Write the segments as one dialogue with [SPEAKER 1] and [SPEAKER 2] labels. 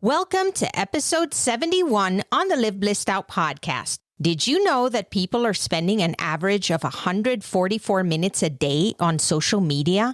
[SPEAKER 1] Welcome to episode 71 on the Live Blissed Out podcast. Did you know that people are spending an average of 144 minutes a day on social media?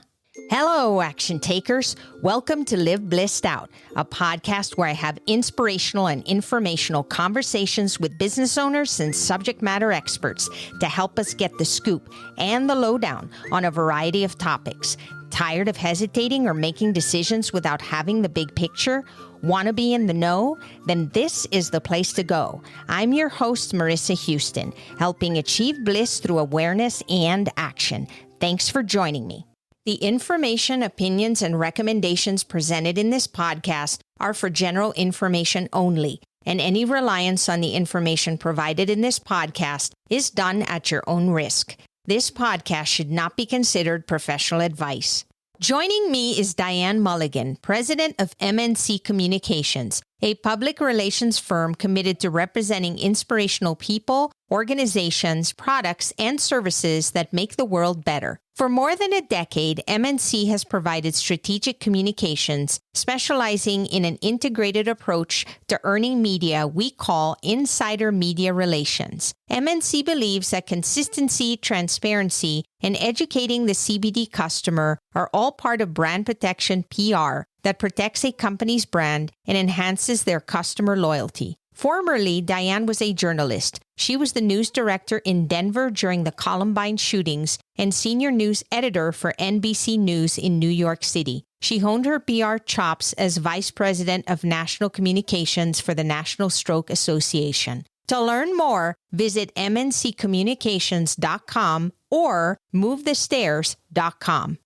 [SPEAKER 1] Hello, action takers. Welcome to Live Blissed Out, a podcast where I have inspirational and informational conversations with business owners and subject matter experts to help us get the scoop and the lowdown on a variety of topics. Tired of hesitating or making decisions without having the big picture? Want to be in the know? Then this is the place to go. I'm your host, Marissa Houston, helping achieve bliss through awareness and action. Thanks for joining me. The information, opinions, and recommendations presented in this podcast are for general information only, and any reliance on the information provided in this podcast is done at your own risk. This podcast should not be considered professional advice. Joining me is Diane Mulligan, president of M&C Communications, a public relations firm committed to representing inspirational people, organizations, products, and services that make the world better. For more than a decade, M&C has provided strategic communications, specializing in an integrated approach to earning media we call Insider Media Relations. M&C believes that consistency, transparency, and educating the CBD customer are all part of brand protection PR that protects a company's brand and enhances their customer loyalty. Formerly, Diane was a journalist. She was the news director in Denver during the Columbine shootings and senior news editor for NBC News in New York City. She honed her PR chops as vice president of national communications for the National Stroke Association. To learn more, visit mnccommunications.com or movethestairs.com.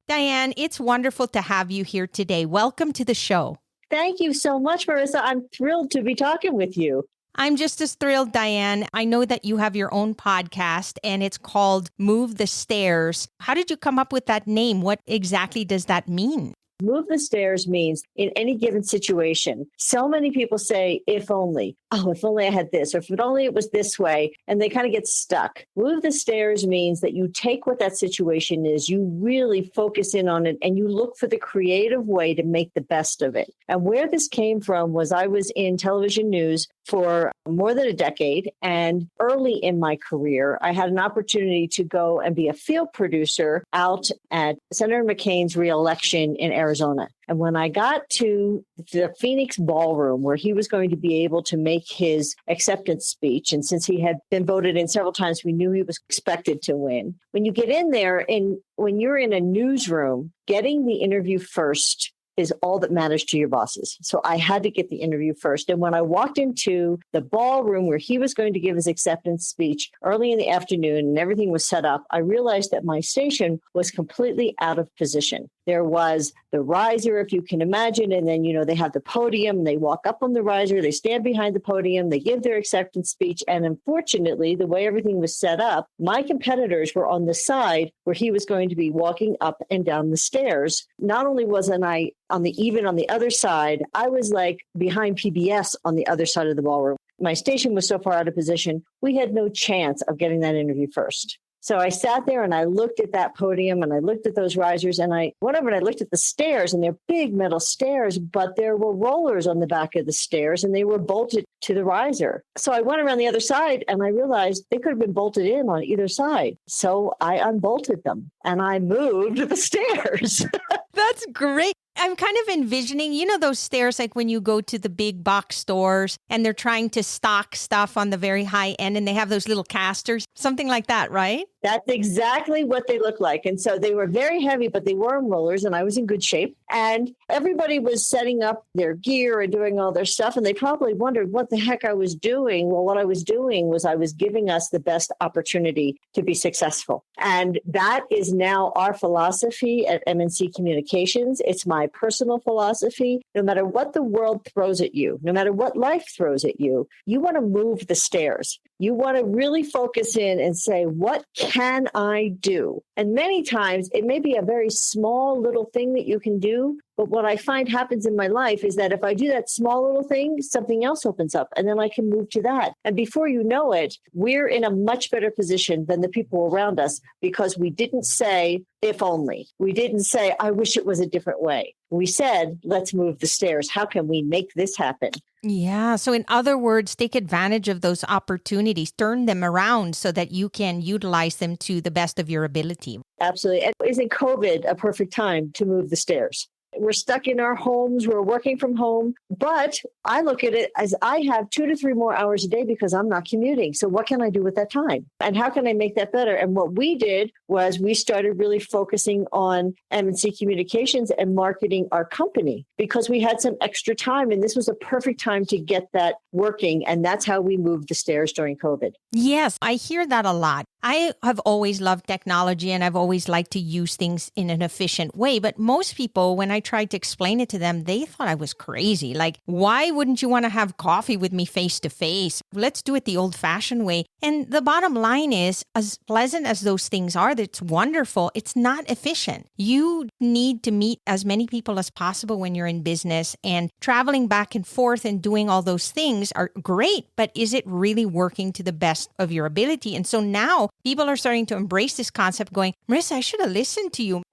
[SPEAKER 1] Diane, it's wonderful to have you here today. Welcome to the show.
[SPEAKER 2] Thank you so much, Marissa. I'm thrilled to be talking with you.
[SPEAKER 1] I'm just as thrilled, Diane. I know that you have your own podcast and it's called Move the Stairs. How did you come up with that name? What exactly does that mean?
[SPEAKER 2] Move the stairs means in any given situation. So many people say, if only. Oh, if only I had this, or if only it was this way, and they kind of get stuck. Move the stairs means that you take what that situation is, you really focus in on it, and you look for the creative way to make the best of it. And where this came from was I was in television news for more than a decade, and early in my career, I had an opportunity to go and be a field producer out at Senator McCain's reelection in Arizona. And when I got to the Phoenix ballroom where he was going to be able to make his acceptance speech, and since he had been voted in several times, we knew he was expected to win. When you get in there and when you're in a newsroom, getting the interview first is all that matters to your bosses. So I had to get the interview first. And when I walked into the ballroom where he was going to give his acceptance speech early in the afternoon and everything was set up, I realized that my station was completely out of position. There was the riser, if you can imagine, and then, they have the podium, they walk up on the riser, they stand behind the podium, they give their acceptance speech. And unfortunately, the way everything was set up, my competitors were on the side where he was going to be walking up and down the stairs. Not only wasn't I on the other side, I was like behind PBS on the other side of the ballroom. My station was so far out of position, we had no chance of getting that interview first. So I sat there and I looked at that podium and I looked at those risers and I went over and I looked at the stairs, and they're big metal stairs, but there were rollers on the back of the stairs and they were bolted to the riser. So I went around the other side and I realized they could have been bolted in on either side. So I unbolted them and I moved the stairs.
[SPEAKER 1] That's great. I'm kind of envisioning, those stairs like when you go to the big box stores and they're trying to stock stuff on the very high end and they have those little casters, something like that, right?
[SPEAKER 2] That's exactly what they look like. And so they were very heavy, but they were in rollers and I was in good shape. And everybody was setting up their gear and doing all their stuff. And they probably wondered what the heck I was doing. Well, what I was doing was I was giving us the best opportunity to be successful. And that is now our philosophy at M&C Communications. It's my personal philosophy. No matter what the world throws at you, no matter what life throws at you, you want to move the stairs. You want to really focus in and say, what can I do? And many times it may be a very small little thing that you can do, But what I find happens in my life is that if I do that small little thing, something else opens up and then I can move to that. And before you know it, we're in a much better position than the people around us because we didn't say, if only. We didn't say, I wish it was a different way. We said, let's move the stairs. How can we make this happen?
[SPEAKER 1] Yeah. So in other words, take advantage of those opportunities, turn them around so that you can utilize them to the best of your ability.
[SPEAKER 2] Absolutely. And isn't COVID a perfect time to move the stairs? We're stuck in our homes. We're working from home. But I look at it as I have 2 to 3 more hours a day because I'm not commuting. So what can I do with that time? And how can I make that better? And what we did was we started really focusing on M&C Communications and marketing our company because we had some extra time. And this was a perfect time to get that working. And that's how we moved the stairs during COVID.
[SPEAKER 1] Yes, I hear that a lot. I have always loved technology and I've always liked to use things in an efficient way. But most people, when I tried to explain it to them, they thought I was crazy. Like, why wouldn't you want to have coffee with me face to face? Let's do it the old fashioned way. And the bottom line is, as pleasant as those things are, that's wonderful, it's not efficient. You need to meet as many people as possible when you're in business, and traveling back and forth and doing all those things are great. But is it really working to the best of your ability? And so now people are starting to embrace this concept going, Marissa, I should have listened to you.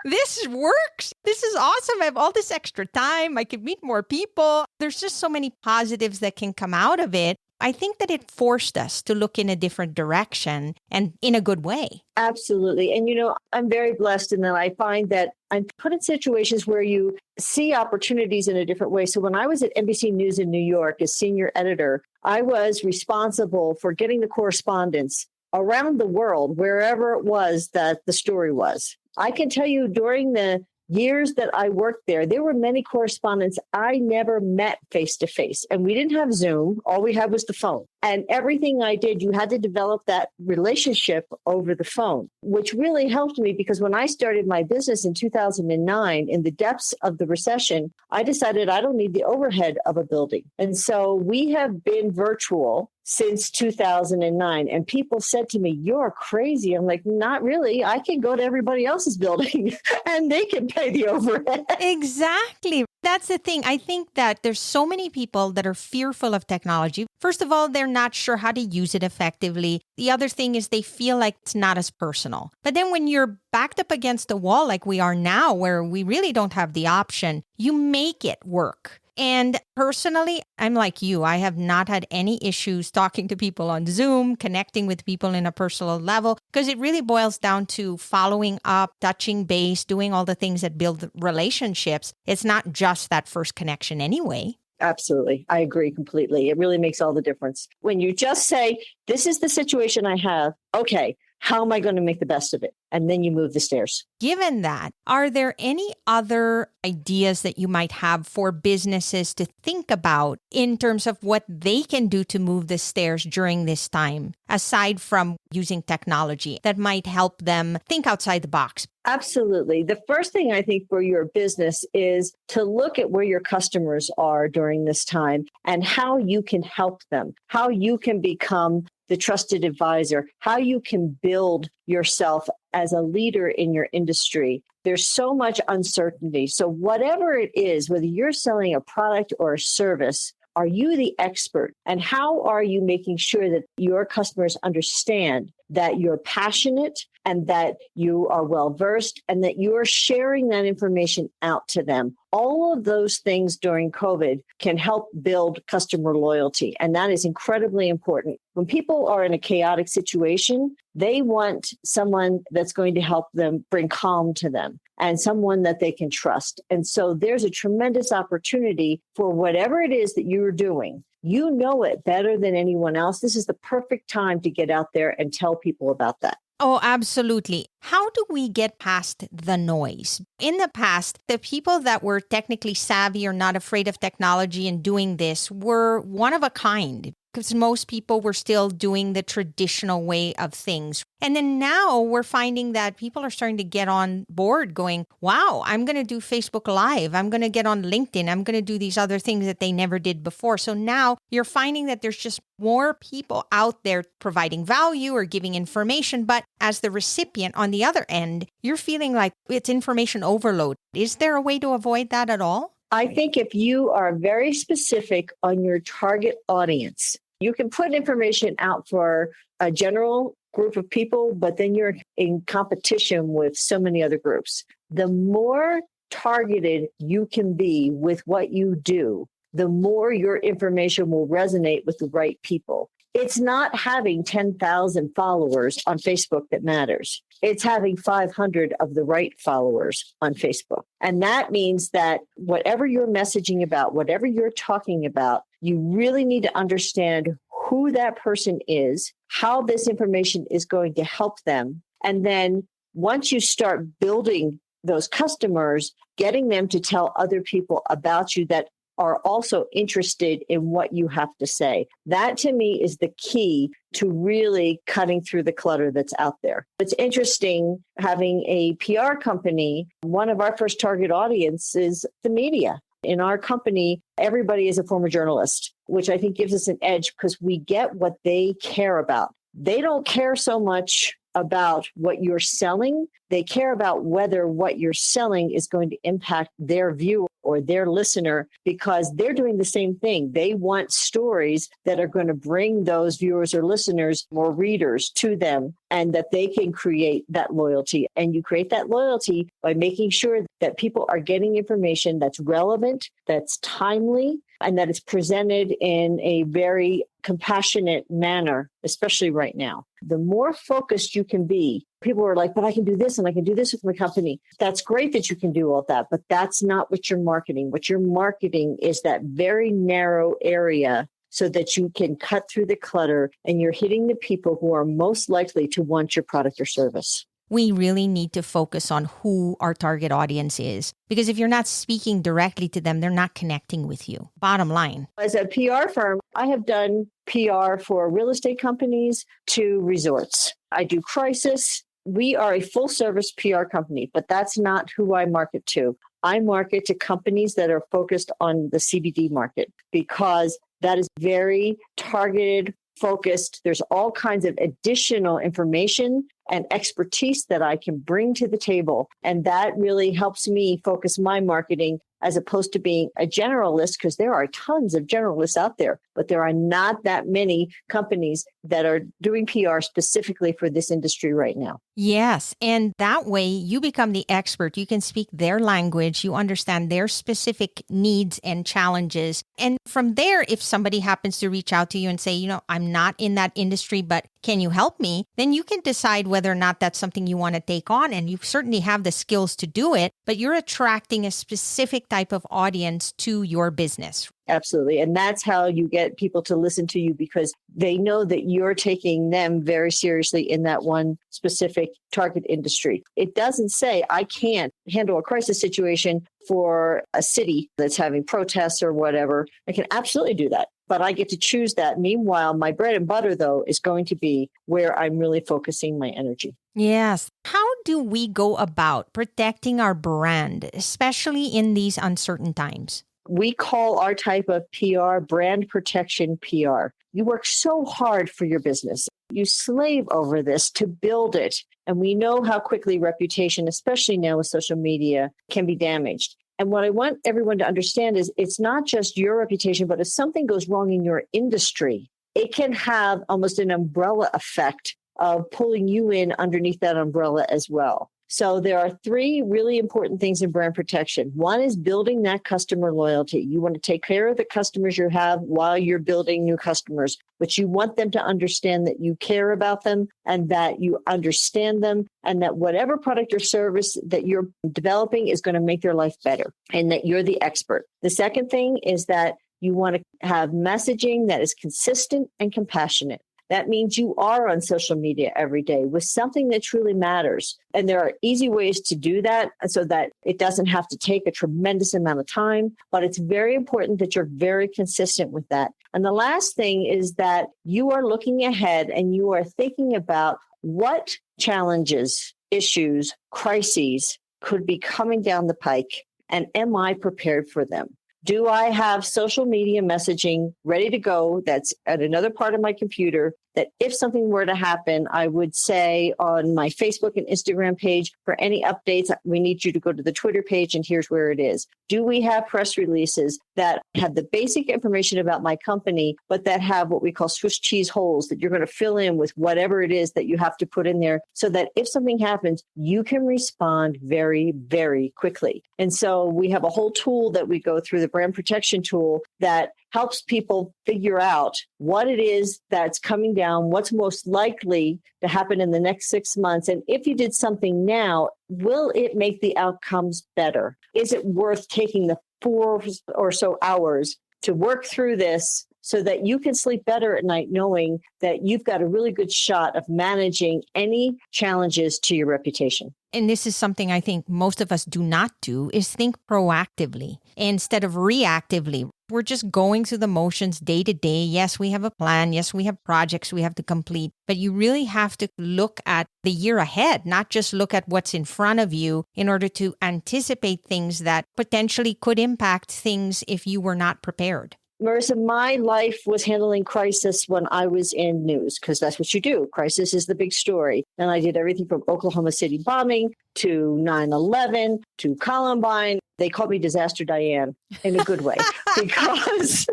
[SPEAKER 1] This works. This is awesome. I have all this extra time. I could meet more people. There's just so many positives that can come out of it. I think that it forced us to look in a different direction and in a good way.
[SPEAKER 2] Absolutely. And, I'm very blessed in that I find that I'm put in situations where you see opportunities in a different way. So when I was at NBC News in New York as senior editor, I was responsible for getting the correspondence around the world, wherever it was that the story was. I can tell you during the years that I worked there were many correspondents I never met face to face. And we didn't have Zoom. All we had was the phone. And everything I did, you had to develop that relationship over the phone, which really helped me because when I started my business in 2009, in the depths of the recession, I decided I don't need the overhead of a building. And so we have been virtual since 2009. And people said to me, you're crazy. I'm like, not really. I can go to everybody else's building and they can pay the overhead.
[SPEAKER 1] Exactly. That's the thing. I think that there's so many people that are fearful of technology. First of all, they're not sure how to use it effectively. The other thing is they feel like it's not as personal. But then when you're backed up against the wall like we are now, where we really don't have the option, you make it work. And personally, I'm like you. I have not had any issues talking to people on Zoom, connecting with people in a personal level, because it really boils down to following up, touching base, doing all the things that build relationships. It's not just that first connection anyway.
[SPEAKER 2] Absolutely. I agree completely. It really makes all the difference. When you just say, this is the situation I have. Okay, how am I going to make the best of it? And then you move the stairs.
[SPEAKER 1] Given that, are there any other ideas that you might have for businesses to think about in terms of what they can do to move the stairs during this time, aside from using technology that might help them think outside the box?
[SPEAKER 2] Absolutely. The first thing I think for your business is to look at where your customers are during this time and how you can help them, how you can become the trusted advisor, how you can build yourself as a leader in your industry. There's so much uncertainty. So whatever it is, whether you're selling a product or a service, are you the expert? And how are you making sure that your customers understand that you're passionate and that you are well-versed and that you're sharing that information out to them? All of those things during COVID can help build customer loyalty. And that is incredibly important. When people are in a chaotic situation, they want someone that's going to help them bring calm to them and someone that they can trust. And so there's a tremendous opportunity for whatever it is that you're doing. You know it better than anyone else. This is the perfect time to get out there and tell people about that.
[SPEAKER 1] Oh, absolutely. How do we get past the noise? In the past, the people that were technically savvy or not afraid of technology and doing this were one of a kind. because most people were still doing the traditional way of things. And then now we're finding that people are starting to get on board going, wow, I'm going to do Facebook Live. I'm going to get on LinkedIn. I'm going to do these other things that they never did before. So now you're finding that there's just more people out there providing value or giving information. But as the recipient on the other end, you're feeling like it's information overload. Is there a way to avoid that at all?
[SPEAKER 2] I think if you are very specific on your target audience, you can put information out for a general group of people, but then you're in competition with so many other groups. The more targeted you can be with what you do, the more your information will resonate with the right people. It's not having 10,000 followers on Facebook that matters. It's having 500 of the right followers on Facebook. And that means that whatever you're messaging about, whatever you're talking about, you really need to understand who that person is, how this information is going to help them. And then once you start building those customers, getting them to tell other people about you that are also interested in what you have to say. That to me is the key to really cutting through the clutter that's out there. It's interesting having a PR company. One of our first target audience is the media. In our company, everybody is a former journalist, which I think gives us an edge because we get what they care about. They don't care so much about what you're selling. They care about whether what you're selling is going to impact their viewer or their listener because they're doing the same thing. They want stories that are going to bring those viewers or listeners more readers to them and that they can create that loyalty. And you create that loyalty by making sure that people are getting information that's relevant, that's timely, and that it's presented in a very compassionate manner, especially right now. The more focused you can be, people are like, but I can do this and I can do this with my company. That's great that you can do all that, but that's not what you're marketing. What you're marketing is that very narrow area so that you can cut through the clutter and you're hitting the people who are most likely to want your product or service.
[SPEAKER 1] We really need to focus on who our target audience is, because if you're not speaking directly to them, they're not connecting with you. Bottom line.
[SPEAKER 2] As a PR firm, I have done PR for real estate companies to resorts. I do crisis. We are a full service PR company, but that's not who I market to. I market to companies that are focused on the CBD market because that is very targeted, focused. There's all kinds of additional information and expertise that I can bring to the table. And that really helps me focus my marketing as opposed to being a generalist, because there are tons of generalists out there, but there are not that many companies that are doing PR specifically for this industry right now.
[SPEAKER 1] Yes. And that way you become the expert. You can speak their language. You understand their specific needs and challenges. And from there, if somebody happens to reach out to you and say, you know, I'm not in that industry, but can you help me? Then you can decide whether or not that's something you want to take on. And you certainly have the skills to do it, but you're attracting a specific type of audience to your business.
[SPEAKER 2] Absolutely. And that's how you get people to listen to you because they know that you're taking them very seriously in that one specific target industry. It doesn't say I can't handle a crisis situation for a city that's having protests or whatever. I can absolutely do that, but I get to choose that. Meanwhile, my bread and butter, though, is going to be where I'm really focusing my energy.
[SPEAKER 1] Yes. How do we go about protecting our brand, especially in these uncertain times?
[SPEAKER 2] We call our type of PR brand protection PR. You work so hard for your business. You slave over this to build it. And we know how quickly reputation, especially now with social media, can be damaged. And what I want everyone to understand is it's not just your reputation, but if something goes wrong in your industry, it can have almost an umbrella effect of pulling you in underneath that umbrella as well. So there are three really important things in brand protection. One is building that customer loyalty. You want to take care of the customers you have while you're building new customers, but you want them to understand that you care about them and that you understand them and that whatever product or service that you're developing is going to make their life better and that you're the expert. The second thing is that you want to have messaging that is consistent and compassionate. That means you are on social media every day with something that truly matters. And there are easy ways to do that so that it doesn't have to take a tremendous amount of time. But it's very important that you're very consistent with that. And the last thing is that you are looking ahead and you are thinking about what challenges, issues, crises could be coming down the pike. And am I prepared for them? Do I have social media messaging ready to go that's at another part of my computer that if something were to happen, I would say on my Facebook and Instagram page, for any updates, we need you to go to the Twitter page and here's where it is. Do we have press releases that have the basic information about my company, but that have what we call Swiss cheese holes that you're going to fill in with whatever it is that you have to put in there so that if something happens, you can respond very, very quickly. And so we have a whole tool that we go through, the brand protection tool, that helps people figure out what it is that's coming down, what's most likely to happen in the next 6 months. And if you did something now, will it make the outcomes better? Is it worth taking the 4 or so hours to work through this so that you can sleep better at night knowing that you've got a really good shot of managing any challenges to your reputation?
[SPEAKER 1] And this is something I think most of us do not do, is think proactively instead of reactively. We're just going through the motions day to day. Yes, we have a plan. Yes, we have projects we have to complete. But you really have to look at the year ahead, not just look at what's in front of you in order to anticipate things that potentially could impact things if you were not prepared.
[SPEAKER 2] Marissa, my life was handling crisis when I was in news, because that's what you do. Crisis is the big story. And I did everything from Oklahoma City bombing to 9/11 to Columbine. They called me Disaster Diane in a good way because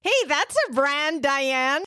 [SPEAKER 1] Hey, that's a brand, Diane.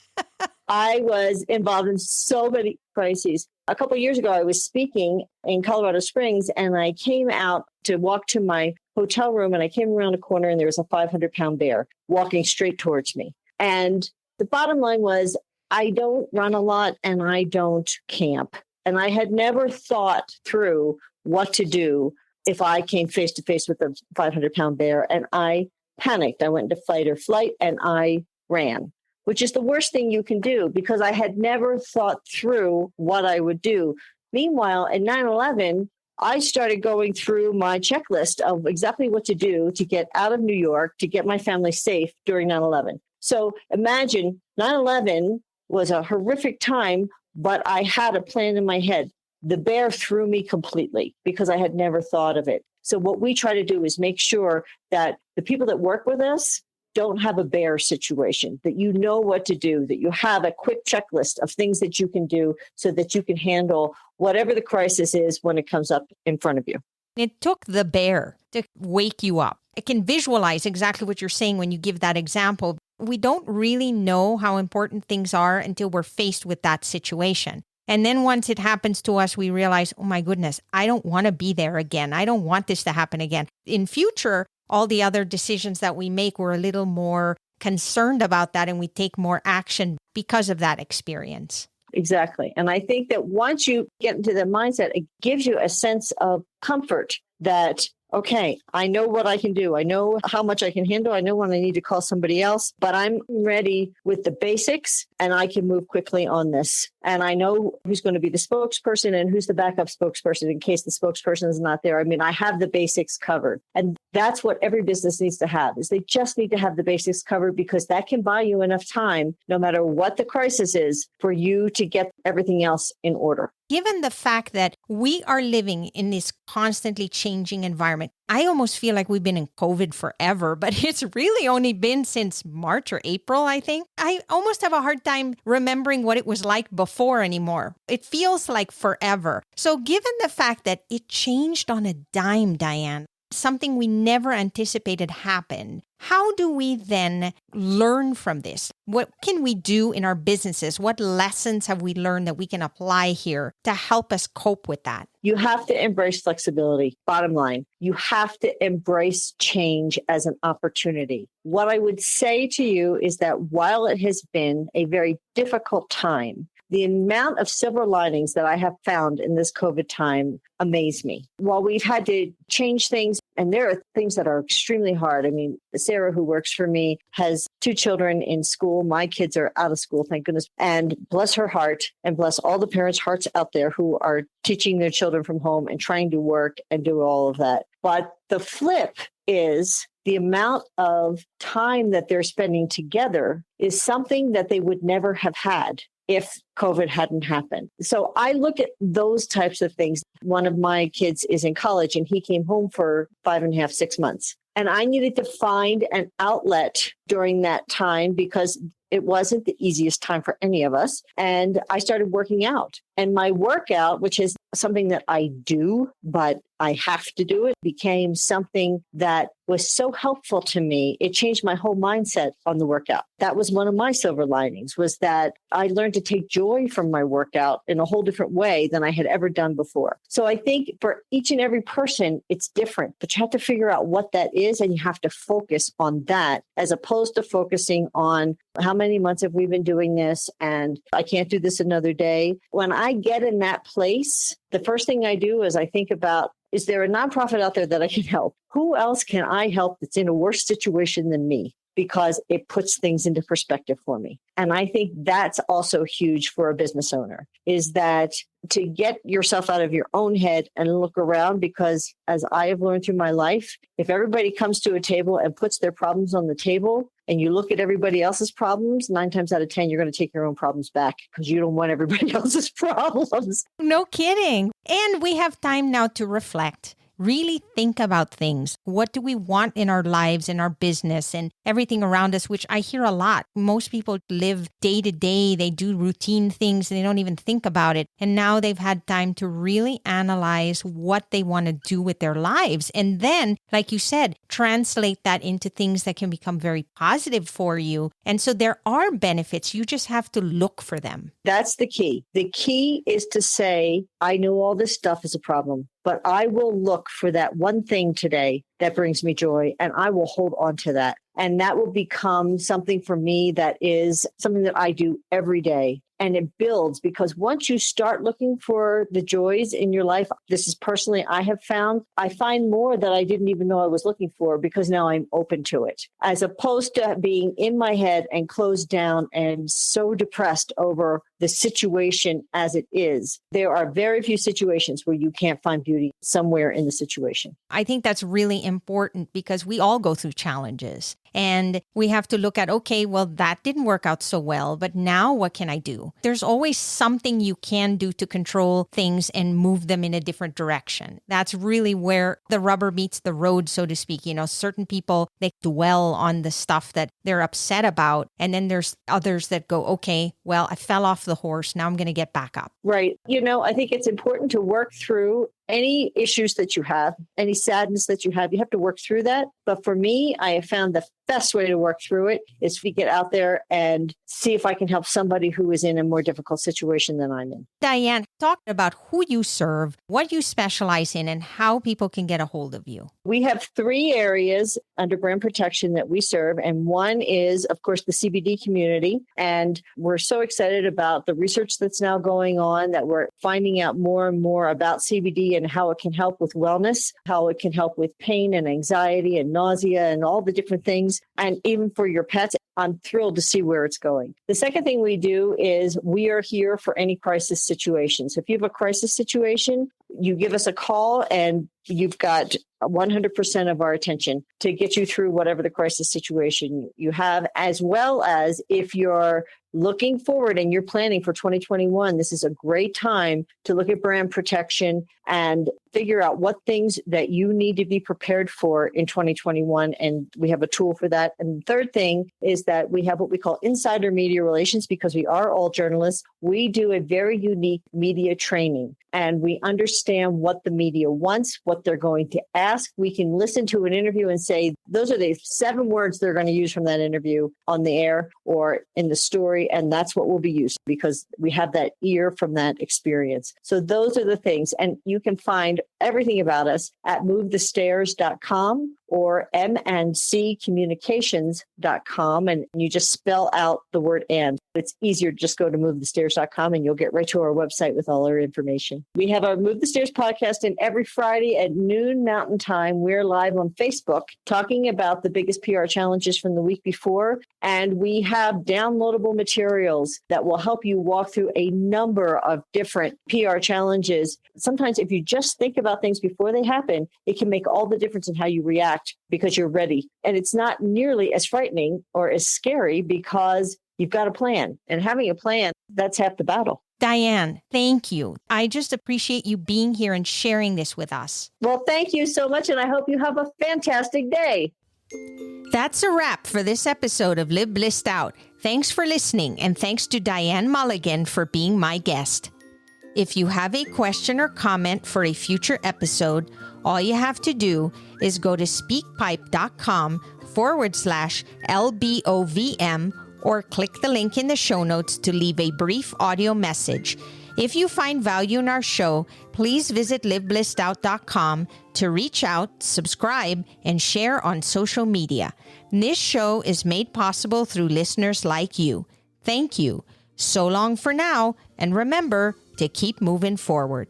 [SPEAKER 2] I was involved in so many crises. A couple of years ago, I was speaking in Colorado Springs and I came out to walk to my hotel room and I came around a corner and there was a 500-pound bear walking straight towards me. And the bottom line was, I don't run a lot and I don't camp. And I had never thought through what to do if I came face to face with a 500-pound bear. And I panicked. I went into fight or flight and I ran, which is the worst thing you can do because I had never thought through what I would do. Meanwhile, at 9/11, I started going through my checklist of exactly what to do to get out of New York, to get my family safe during 9/11. So imagine 9/11 was a horrific time, but I had a plan in my head. The bear threw me completely because I had never thought of it. So what we try to do is make sure that the people that work with us don't have a bear situation, that you know what to do, that you have a quick checklist of things that you can do so that you can handle whatever the crisis is when it comes up in front of you.
[SPEAKER 1] It took the bear to wake you up. I can visualize exactly what you're saying when you give that example. We don't really know how important things are until we're faced with that situation. And then once it happens to us, we realize, oh my goodness, I don't want to be there again. I don't want this to happen again. In future, all the other decisions that we make, we're a little more concerned about that and we take more action because of that experience.
[SPEAKER 2] Exactly. And I think that once you get into the mindset, it gives you a sense of comfort that, okay, I know what I can do. I know how much I can handle. I know when I need to call somebody else, but I'm ready with the basics and I can move quickly on this. And I know who's going to be the spokesperson and who's the backup spokesperson in case the spokesperson is not there. I mean, I have the basics covered. And that's what every business needs to have, is they just need to have the basics covered because that can buy you enough time, no matter what the crisis is, for you to get everything else in order.
[SPEAKER 1] Given the fact that we are living in this constantly changing environment, I almost feel like we've been in COVID forever, but it's really only been since March or April, I think. I almost have a hard time remembering what it was like before anymore. It feels like forever. So given the fact that it changed on a dime, Diane, something we never anticipated happened, how do we then learn from this? What can we do in our businesses? What lessons have we learned that we can apply here to help us cope with that?
[SPEAKER 2] You have to embrace flexibility. Bottom line, you have to embrace change as an opportunity. What I would say to you is that while it has been a very difficult time, the amount of silver linings that I have found in this COVID time amaze me. While we've had to change things, and there are things that are extremely hard. I mean, Sarah, who works for me, has 2 children in school. My kids are out of school, thank goodness. And bless her heart and bless all the parents' hearts out there who are teaching their children from home and trying to work and do all of that. But the flip is the amount of time that they're spending together is something that they would never have had if COVID hadn't happened. So I look at those types of things. One of my kids is in college and he came home for 5.5, 6 months. And I needed to find an outlet during that time because it wasn't the easiest time for any of us. And I started working out. And my workout, which is something that I do, but I have to do it, became something that was so helpful to me. It changed my whole mindset on the workout. That was one of my silver linings, was that I learned to take joy from my workout in a whole different way than I had ever done before. So I think for each and every person, it's different, but you have to figure out what that is and you have to focus on that as opposed to focusing on how many months have we been doing this and I can't do this another day. When I get in that place, the first thing I do is I think about, is there a nonprofit out there that I can help? Who else can I help that's in a worse situation than me? Because it puts things into perspective for me. And I think that's also huge for a business owner, is that to get yourself out of your own head and look around, because as I have learned through my life, if everybody comes to a table and puts their problems on the table and you look at everybody else's problems, 9 times out of 10, you're going to take your own problems back because you don't want everybody else's problems.
[SPEAKER 1] No kidding. And we have time now to reflect. Really think about things. What do we want in our lives, in our business, and everything around us, which I hear a lot. Most people live day to day. They do routine things and they don't even think about it. And now they've had time to really analyze what they want to do with their lives. And then, like you said, translate that into things that can become very positive for you. And so there are benefits. You just have to look for them.
[SPEAKER 2] That's the key. The key is to say, I know all this stuff is a problem, but I will look for that one thing today that brings me joy, and I will hold on to that. And that will become something for me that is something that I do every day. And it builds, because once you start looking for the joys in your life, this is personally, I have found, I find more that I didn't even know I was looking for because now I'm open to it, as opposed to being in my head and closed down and so depressed over the situation as it is. There are very few situations where you can't find beauty somewhere in the situation.
[SPEAKER 1] I think that's really important because we all go through challenges and we have to look at, okay, well, that didn't work out so well, but now what can I do? There's always something you can do to control things and move them in a different direction. That's really where the rubber meets the road, so to speak. You know, certain people, they dwell on the stuff that they're upset about. And then there's others that go, okay, well, I fell off the horse. Now I'm going to get back up.
[SPEAKER 2] Right. You know, I think it's important to work through any issues that you have, any sadness that you have to work through that. But for me, I have found the best way to work through it is to get out there and see if I can help somebody who is in a more difficult situation than I'm in.
[SPEAKER 1] Diane, talk about who you serve, what you specialize in, and how people can get a hold of you.
[SPEAKER 2] We have 3 areas under brand protection that we serve. And one is, of course, the CBD community. And we're so excited about the research that's now going on, that we're finding out more and more about CBD and how it can help with wellness, how it can help with pain and anxiety and nausea and all the different things. And even for your pets, I'm thrilled to see where it's going. The second thing we do is we are here for any crisis situation. So if you have a crisis situation, you give us a call and you've got 100% of our attention to get you through whatever the crisis situation you have, as well as if you're looking forward and you're planning for 2021, this is a great time to look at brand protection and figure out what things that you need to be prepared for in 2021. And we have a tool for that. And the third thing is that we have what we call Insider Media Relations, because we are all journalists. We do a very unique media training and we understand what the media wants, what they're going to ask. We can listen to an interview and say, those are the 7 words they're going to use from that interview on the air or in the story. And that's what will be used because we have that ear from that experience. So those are the things. And you can find everything about us at movethestairs.com or M&C Communications.com, and you just spell out the word and. It's easier to just go to movethestairs.com and you'll get right to our website with all our information. We have our Move the Stairs podcast, and every Friday at noon Mountain Time, we're live on Facebook talking about the biggest PR challenges from the week before. And we have downloadable materials that will help you walk through a number of different PR challenges. Sometimes if you just think about things before they happen, it can make all the difference in how you react because you're ready. And it's not nearly as frightening or as scary because you've got a plan. And having a plan, that's half the battle.
[SPEAKER 1] Diane, thank you. I just appreciate you being here and sharing this with us.
[SPEAKER 2] Well, thank you so much, and I hope you have a fantastic day.
[SPEAKER 1] That's a wrap for this episode of Live Blissed Out. Thanks for listening, and thanks to Diane Mulligan for being my guest. If you have a question or comment for a future episode, all you have to do is go to speakpipe.com/LBOVM or click the link in the show notes to leave a brief audio message. If you find value in our show, please visit liveblисsedout.com to reach out, subscribe, and share on social media. This show is made possible through listeners like you. Thank you. So long for now, and remember to keep moving forward.